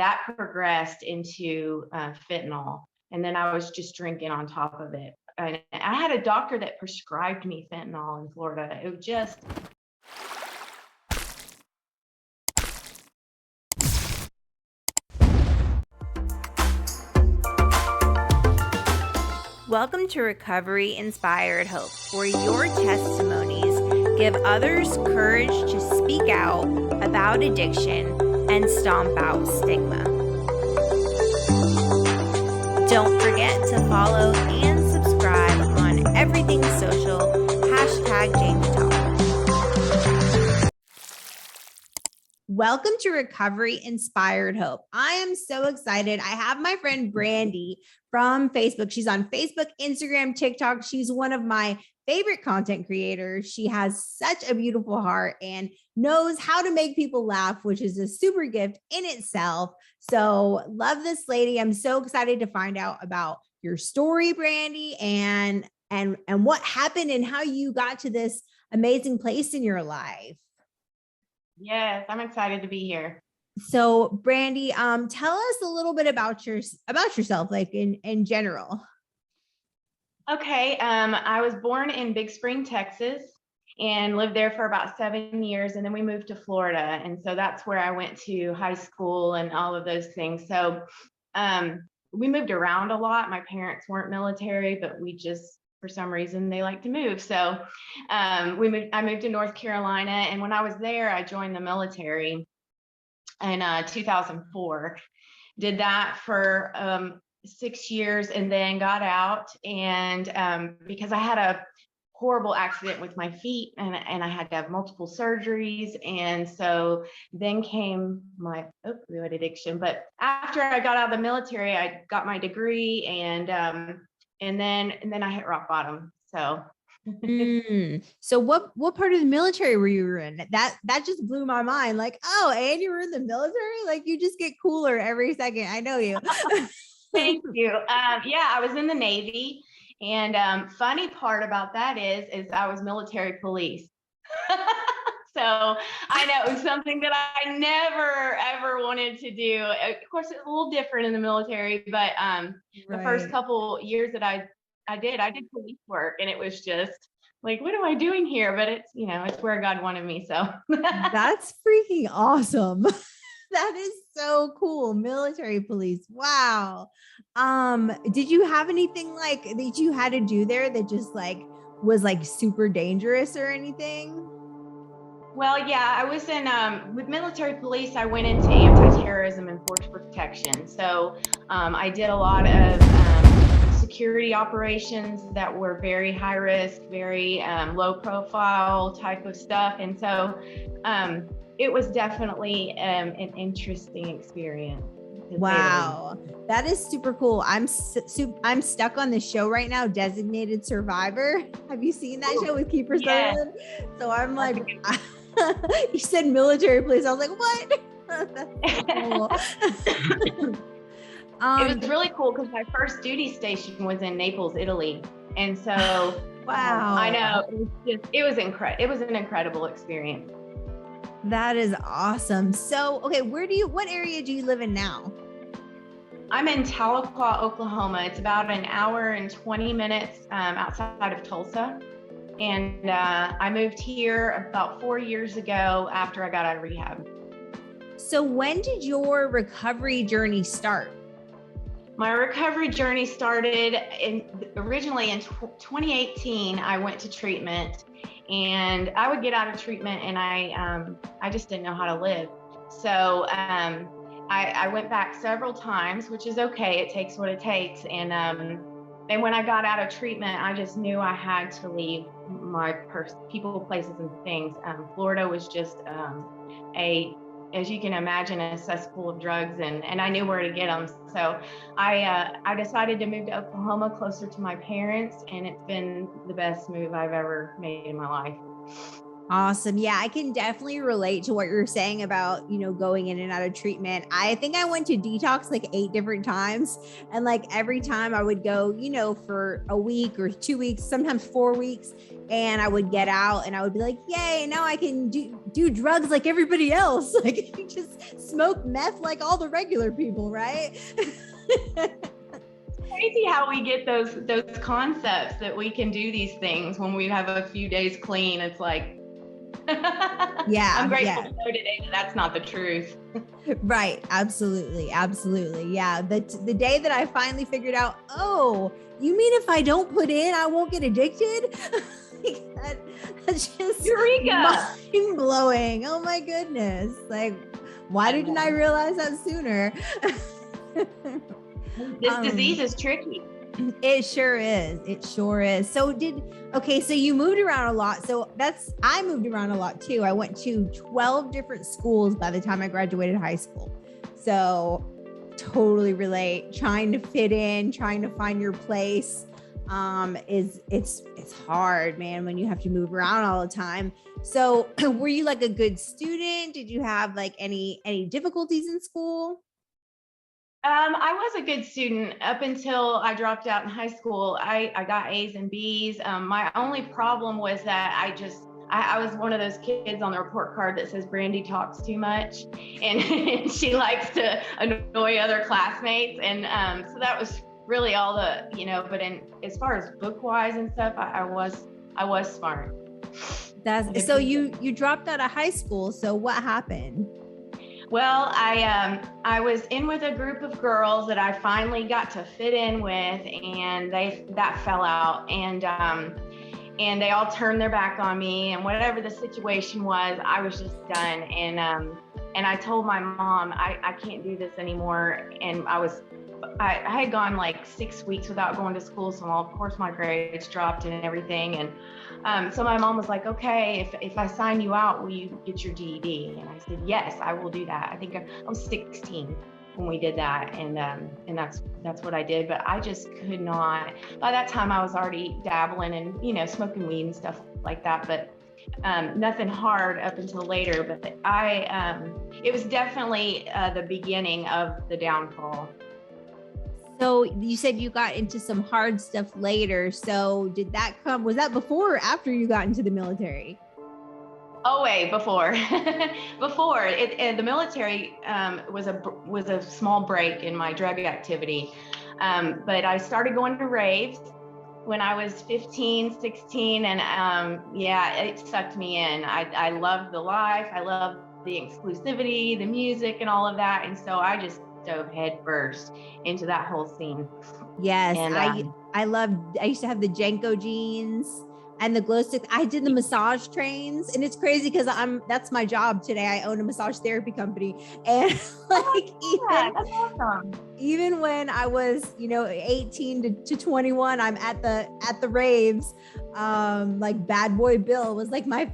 that progressed into fentanyl. And then I was just drinking on top of it. And I had a doctor that prescribed me fentanyl in Florida. It was just Welcome to Recovery Inspired Hope, where your testimonies give others courage to speak out about addiction and stomp out stigma. Don't forget to follow and subscribe on everything social, #JamieTalk. Welcome to Recovery Inspired Hope. I am so excited. I have my friend Brandy from Facebook. She's on Facebook, Instagram, TikTok. She's one of my favorite content creators. She has such a beautiful heart and knows how to make people laugh, which is a super gift in itself. So love this lady. I'm so excited to find out about your story, Brandy, and what happened and how you got to this amazing place in your life. Yes, I'm excited to be here. So Brandy, tell us a little bit about yourself, like in general. Okay, I was born in Big Spring, Texas, and lived there for about 7 years, and then we moved to Florida, and so that's where I went to high school and all of those things. So we moved around a lot. My parents weren't military, but we just, for some reason, they like to move. So I moved to North Carolina, and when I was there, I joined the military in 2004. Did that for 6 years and then got out. And because I had a horrible accident with my feet and I had to have multiple surgeries. And so then came my opioid addiction. But after I got out of the military, I got my degree and then I hit rock bottom. So So what part of the military were you in? That just blew my mind. Like, oh, and you were in the military? Like, you just get cooler every second. I know you. Thank you. Yeah, I was in the Navy. And funny part about that is I was military police. So I know it was something that I never, ever wanted to do. Of course, it's a little different in the military, but the first couple years that I did police work, and it was just like, what am I doing here? But it's, it's where God wanted me. So that's freaking awesome. That is so cool. Military police. Wow. Did you have anything like that you had to do there that just like was like super dangerous or anything? Well, yeah, I was in with military police. I went into anti-terrorism and force protection. So I did a lot of security operations that were very high risk, very low profile type of stuff. And so it was definitely an interesting experience. Wow, that is super cool. I'm stuck on the show right now, Designated Survivor. Have you seen that show with Kiefer Sutherland? So I'm like, you said military police. I was like, what? It was really cool because my first duty station was in Naples, Italy. And so, wow, I know it was incredible. It was an incredible experience. That is awesome. So, okay, what area do you live in now? I'm in Tahlequah, Oklahoma. It's about an hour and 20 minutes outside of Tulsa. And I moved here about 4 years ago after I got out of rehab. So when did your recovery journey start? My recovery journey started originally in 2018. I went to treatment, and I would get out of treatment and I just didn't know how to live. So I went back several times, which is okay. It takes what it takes. And when I got out of treatment, I just knew I had to leave my people, places, and things. Florida was just as you can imagine, a cesspool of drugs, and I knew where to get them. So I decided to move to Oklahoma, closer to my parents, and it's been the best move I've ever made in my life. Awesome. Yeah, I can definitely relate to what you're saying about, going in and out of treatment. I think I went to detox like 8 different times. And like every time I would go, for a week or 2 weeks, sometimes 4 weeks. And I would get out and I would be like, yay, now I can do drugs like everybody else. Like just smoke meth like all the regular people, right? Crazy how we get those concepts that we can do these things when we have a few days clean. It's like, yeah, I'm grateful yeah. to know today that that's not the truth. Right. Absolutely. Absolutely. Yeah. The day that I finally figured out, oh, you mean if I don't put in, I won't get addicted? That's just Eureka! mind blowing. Oh my goodness. Like, why didn't I realize that sooner? This disease is tricky. It sure is. It sure is. So so you moved around a lot. I moved around a lot too. I went to 12 different schools by the time I graduated high school. So totally relate. Trying to fit in, trying to find your place it's hard, man, when you have to move around all the time. So were you like a good student? Did you have like any difficulties in school? I was a good student up until I dropped out in high school. I got A's and B's. My only problem was that I was one of those kids on the report card that says Brandy talks too much, and she likes to annoy other classmates. And so that was really all but as far as book wise and stuff, I was smart. That's so you dropped out of high school. So what happened? Well, I was in with a group of girls that I finally got to fit in with, and that fell out, and they all turned their back on me, and whatever the situation was, I was just done. And I told my mom, I can't do this anymore. And I had gone like 6 weeks without going to school, so of course my grades dropped and everything. And so my mom was like, okay, if I sign you out, will you get your GED? And I said, yes, I will do that. I think I was 16 when we did that. And that's what I did. But I just could not, by that time I was already dabbling and, smoking weed and stuff like that. But nothing hard up until later. But it was definitely the beginning of the downfall. So you said you got into some hard stuff later. So was that before or after you got into the military? Oh, wait, before. Before the military was a small break in my drug activity. But I started going to Raves when I was 15, 16. And it sucked me in. I loved the life. I loved the exclusivity, the music and all of that. And so I just dove head first into that whole scene. Yes. And I used to have the Jenko jeans and the glow stick. I did the massage trains, and it's crazy because that's my job today. I own a massage therapy company. And that's awesome. Even when I was, 18 to 21, I'm at the raves. Like Bad Boy Bill was like my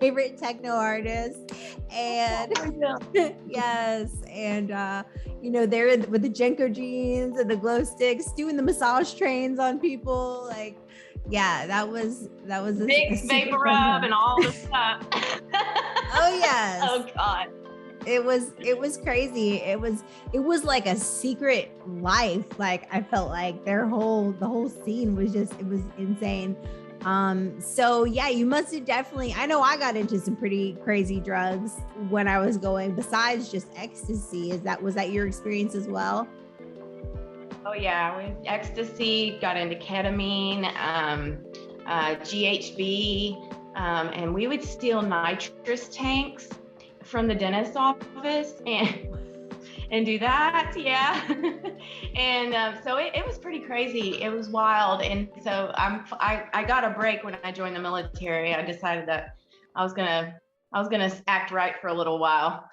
favorite techno artist. And yes. And, they're with the Jenko jeans and the glow sticks doing the massage trains on people. Like, yeah, that was a big vapor rub and all the stuff. Oh yes. Oh God. It was crazy. It was like a secret life. Like I felt like the whole scene was it was insane. So yeah, you must have definitely, I know I got into some pretty crazy drugs when I was going, besides just ecstasy. Was that your experience as well? Oh yeah, ecstasy, got into ketamine, GHB, and we would steal nitrous tanks from the dentist's office and do that. Yeah. And so it was pretty crazy. It was wild. And so I got a break when I joined the military. I decided that I was gonna act right for a little while.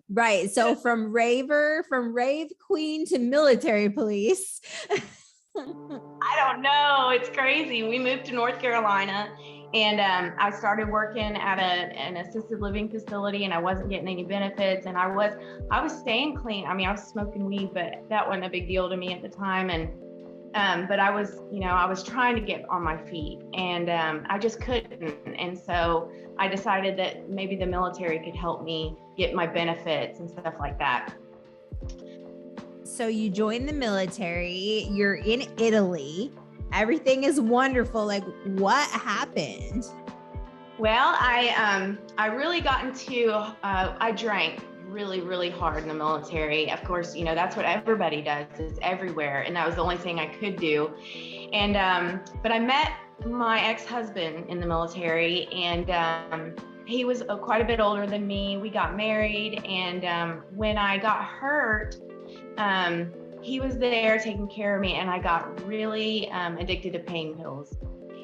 Right. So from rave queen to military police. I don't know. It's crazy. We moved to North Carolina, and I started working at an assisted living facility, and I wasn't getting any benefits, and I was staying clean. I mean, I was smoking weed, but that wasn't a big deal to me at the time. And but I was trying to get on my feet, and I just couldn't. And so I decided that maybe the military could help me get my benefits and stuff like that. So you join the military, you're in Italy, everything is wonderful. Like, what happened? Well, I really got into, I drank really, really hard in the military. Of course, that's what everybody does. It's everywhere. And that was the only thing I could do. And, but I met my ex-husband in the military, and he was quite a bit older than me. We got married, and when I got hurt, he was there taking care of me, and I got really addicted to pain pills.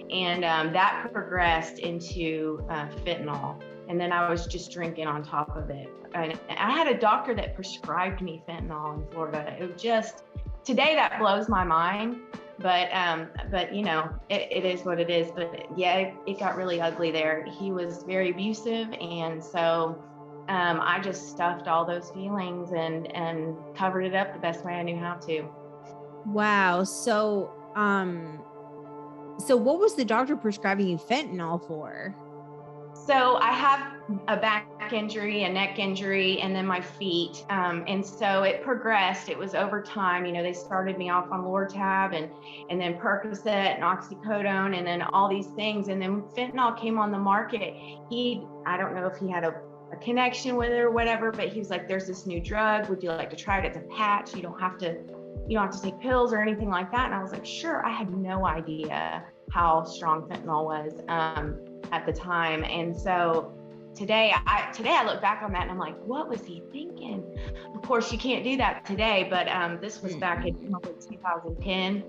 And that progressed into fentanyl. And then I was just drinking on top of it. And I had a doctor that prescribed me fentanyl in Florida. It was just, today that blows my mind, but it is what it is. But yeah, it got really ugly there. He was very abusive. And so I just stuffed all those feelings and covered it up the best way I knew how to. Wow. So what was the doctor prescribing you fentanyl for? So I have a back injury, a neck injury, and then my feet. And so it progressed. It was over time. They started me off on Lortab and then Percocet and oxycodone and then all these things. And then fentanyl came on the market. I don't know if he had a connection with it or whatever, but he was like, there's this new drug. Would you like to try it? It's a patch. You don't have to take pills or anything like that. And I was like, sure. I had no idea how strong fentanyl was at the time. And so today I look back on that and I'm like, what was he thinking? Of course, you can't do that today, but this was back in 2010.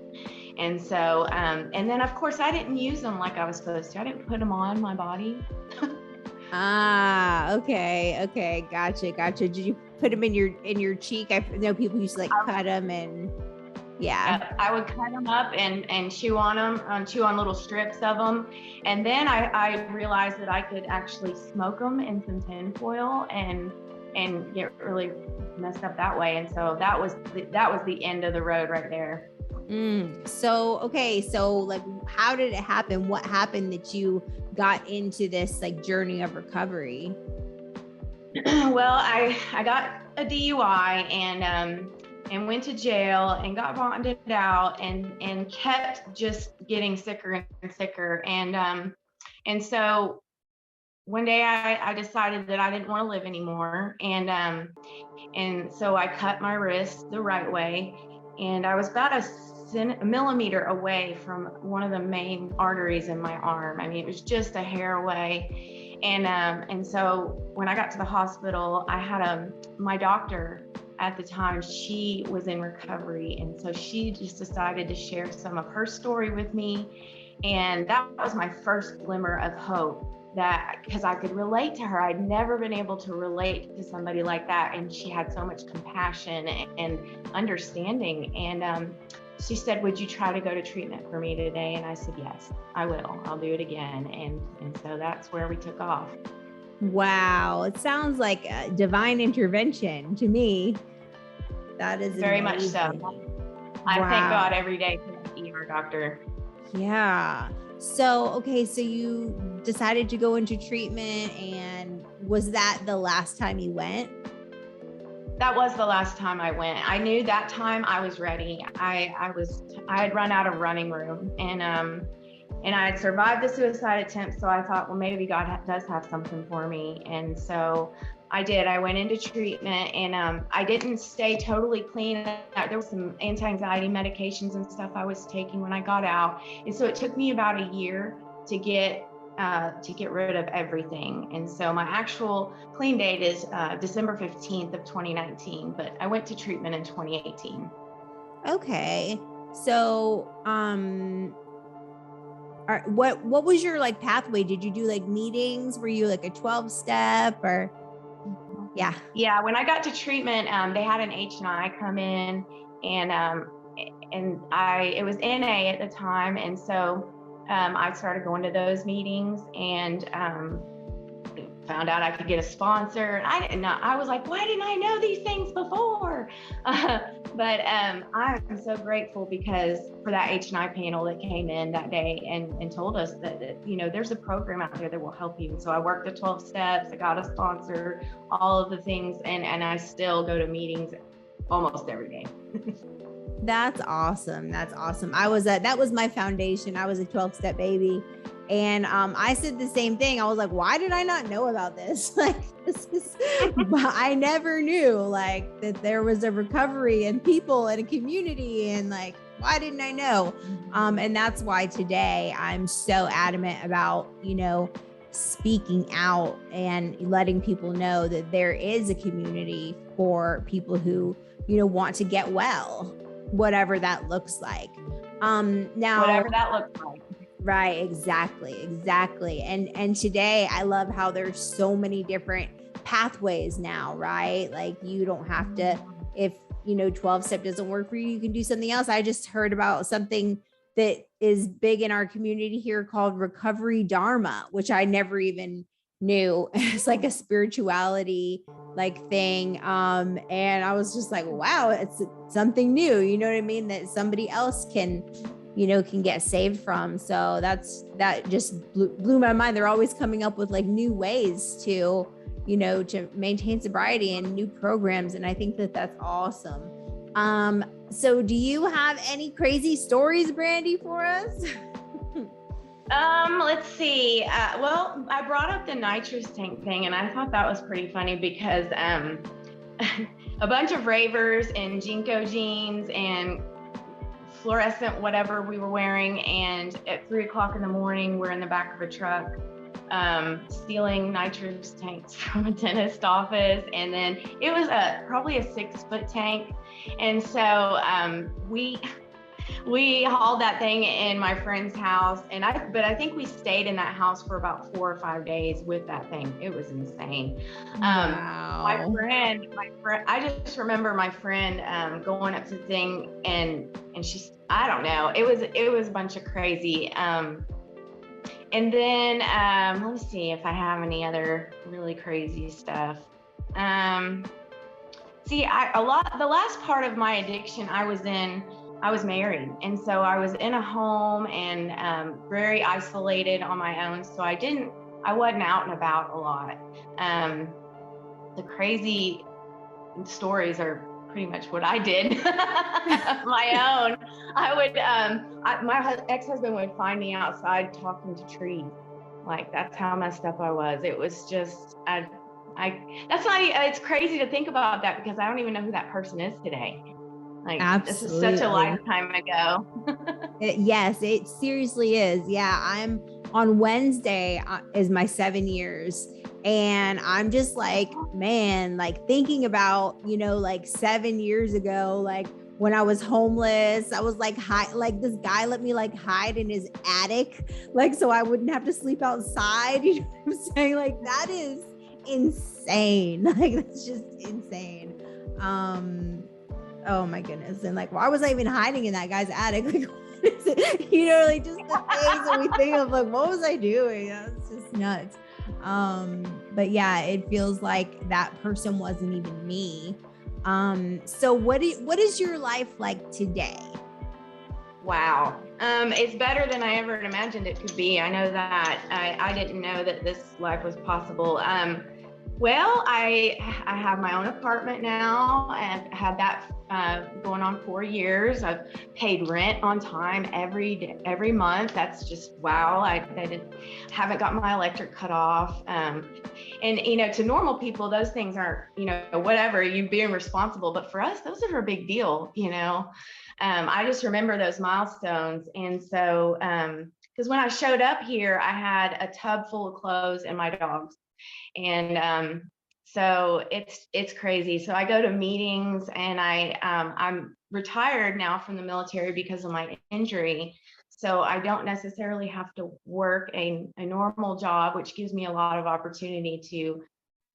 And so, and then of course I didn't use them like I was supposed to. I didn't put them on my body. Okay. Gotcha. Did you put them in your cheek? I know people used to like cut them and yeah. I would cut them up and chew on them, chew on little strips of them. And then I realized that I could actually smoke them in some tin foil and get really messed up that way. And so that was the end of the road right there. So like, how did it happen? What happened that you got into this like journey of recovery? Well, I got a DUI and went to jail and got bonded out and kept just getting sicker and sicker. And so one day I decided that I didn't want to live anymore. And so I cut my wrist the right way, and I was about a millimeter away from one of the main arteries in my arm. I mean, it was just a hair away. And so when I got to the hospital, I had my doctor at the time, she was in recovery. And so she just decided to share some of her story with me. And that was my first glimmer of hope, because I could relate to her. I'd never been able to relate to somebody like that. And she had so much compassion and understanding. And she said, would you try to go to treatment for me today? And I said, yes, I will. I'll do it again. And so that's where we took off. Wow. It sounds like a divine intervention to me. That is very amazing. much so. I thank God every day for the ER doctor. Yeah. So you decided to go into treatment, and was that the last time you went? That was the last time I went. I knew that time I was ready. I had run out of running room, and I had survived the suicide attempt. So I thought, well, maybe God does have something for me. And so I did. I went into treatment, and I didn't stay totally clean. There was some anti-anxiety medications and stuff I was taking when I got out. And so it took me about a year to get rid of everything. And so my actual clean date is December 15th of 2019, but I went to treatment in 2018. Okay. So, what was your like pathway? Did you do like meetings? Were you like a 12-step or? Yeah. Yeah. When I got to treatment, they had an H&I come in, and it was NA at the time. And so I started going to those meetings and found out I could get a sponsor. I didn't know. I was like, why didn't I know these things before? But I'm so grateful because for that H&I panel that came in that day and told us that, you know, there's a program out there that will help you. So I worked the 12 steps, I got a sponsor, all of the things, and I still go to meetings almost every day. That's awesome. That's awesome. That was my foundation. I was a 12-step baby. And I said the same thing. I was like, why did I not know about this? Like, I never knew like that there was a recovery and people and a community. And like, why didn't I know? And that's why today I'm so adamant about, you know, speaking out and letting people know that there is a community for people who, want to get well, whatever that looks like. Now, whatever that looks like. Right, exactly. And today I love how there's so many different pathways now, right? Like you don't have to, if 12 step doesn't work for you, you can do something else. I just heard about something that is big in our community here called Recovery Dharma, which I never even knew. It's like a spirituality like thing. And I was just like, wow, it's something new, you know what I mean? That somebody else can get saved from. So that just blew my mind. They're always coming up with like new ways to maintain sobriety and new programs. And I think that that's awesome. So do you have any crazy stories, Brandy, for us? Let's see. Well, I brought up the nitrous tank thing, and I thought that was pretty funny because a bunch of ravers in Jinko jeans and fluorescent whatever we were wearing, and at 3:00 in the morning we're in the back of a truck stealing nitrous tanks from a dentist office, and then it was probably a 6-foot tank, and so we hauled that thing in my friend's house, but I think we stayed in that house for about 4 or 5 days with that thing. It was insane. Wow. My friend, I just remember my friend going up to the thing and she's, I don't know, it was a bunch of crazy. And then let me see if I have any other really crazy stuff. See, the last part of my addiction I was married. And so I was in a home and very isolated on my own. So I wasn't out and about a lot. The crazy stories are pretty much what I did my own. I would, my ex-husband would find me outside talking to trees. Like that's how messed up I was. It was just, it's crazy to think about that because I don't even know who that person is today. Like, absolutely. This is such a lifetime ago. Yes, it seriously is. Yeah, I'm on Wednesday is my 7 years. And I'm just like, man, like thinking about, like 7 years ago, like when I was homeless, I was like, like this guy let me like hide in his attic, like, so I wouldn't have to sleep outside. You know what I'm saying? Like that is insane. Like that's just insane. Oh my goodness. And like, why was I even hiding in that guy's attic? Like, what is it? Like just the things that we think of, like, what was I doing? That's just nuts. But yeah, it feels like that person wasn't even me. So what is your life like today? Wow. It's better than I ever imagined it could be. I know that. I didn't know that this life was possible. Well, I have my own apartment now. I've had that going on 4 years. I've paid rent on time every month. That's just wow. I haven't got my electric cut off. And to normal people, those things aren't, whatever, you being responsible. But for us, those are a big deal. I just remember those milestones. And so, because when I showed up here, I had a tub full of clothes and my dogs. And so it's crazy. So I go to meetings, and I'm retired now from the military because of my injury. So I don't necessarily have to work a normal job, which gives me a lot of opportunity to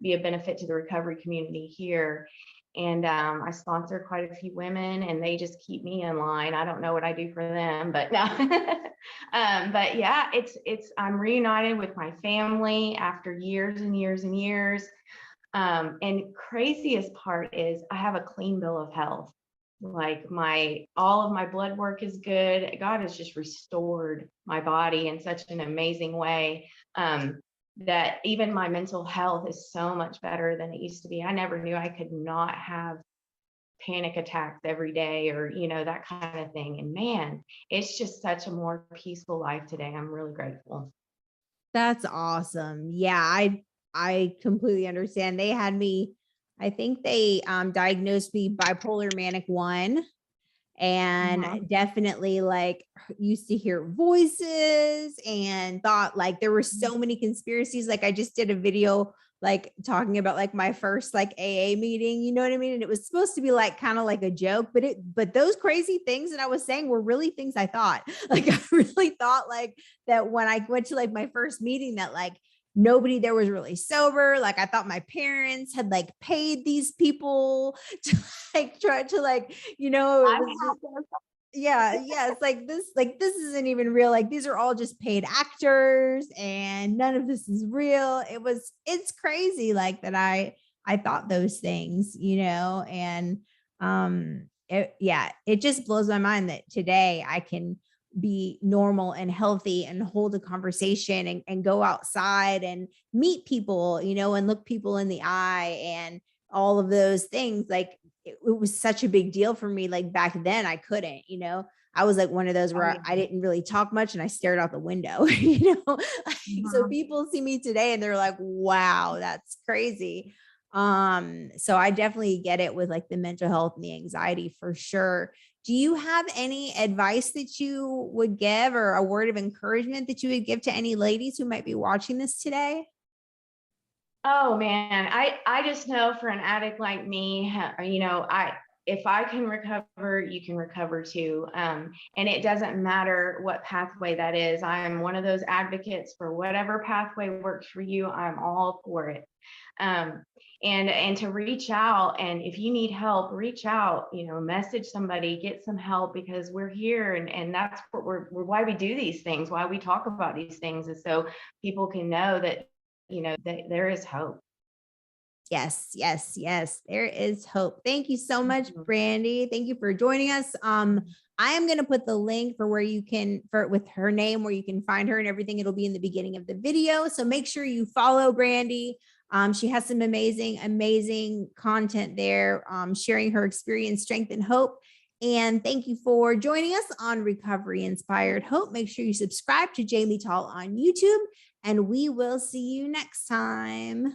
be a benefit to the recovery community here. And I sponsor quite a few women, and they just keep me in line. I don't know what I do for them, but no. But yeah, I'm reunited with my family after years and years and years. And craziest part is I have a clean bill of health. Like all of my blood work is good. God has just restored my body in such an amazing way. That even my mental health is so much better than it used to be. I never knew I could not have panic attacks every day, or that kind of thing. And man, it's just such a more peaceful life today. I'm really grateful. That's awesome. Yeah, I completely understand. They had me, I think they diagnosed me bipolar manic 1, and Mhm. definitely like used to hear voices and thought like there were so many conspiracies. Like I just did a video like talking about like my first like AA meeting, you know what I mean? And it was supposed to be like kind of like a joke, but those crazy things that I was saying were really things I thought. Like I really thought like that when I went to like my first meeting that like nobody there was really sober. Like I thought my parents had like paid these people to like try to like, it I was have those. yeah, it's like this isn't even real. Like these are all just paid actors and none of this is real. It's crazy like that I thought those things, and it just blows my mind that today I can be normal and healthy and hold a conversation and go outside and meet people, and look people in the eye and all of those things. Like it was such a big deal for me. Like back then I couldn't, I was like one of those Oh, where yeah. I didn't really talk much and I stared out the window, like, so Mhm. people see me today and they're like, wow, that's crazy. So I definitely get it with like the mental health and the anxiety for sure. Do you have any advice that you would give or a word of encouragement that you would give to any ladies who might be watching this today? Oh man, I just know for an addict like me, I if I can recover, you can recover too. And it doesn't matter what pathway that is. I am one of those advocates for whatever pathway works for you. I'm all for it. Um, and to reach out, and if you need help, reach out. Message somebody, get some help, because we're here, and that's what we're why we do these things, why we talk about these things, is so people can know that that there is hope. Yes, yes, yes. There is hope. Thank you so much, Mhm. Brandy. Thank you for joining us. I am going to put the link for where you can for with her name, where you can find her and everything. It'll be in the beginning of the video. So make sure you follow Brandy. She has some amazing, amazing content there, sharing her experience, strength, and hope. And thank you for joining us on Recovery Inspired Hope. Make sure you subscribe to Jamie Tall on YouTube, and we will see you next time.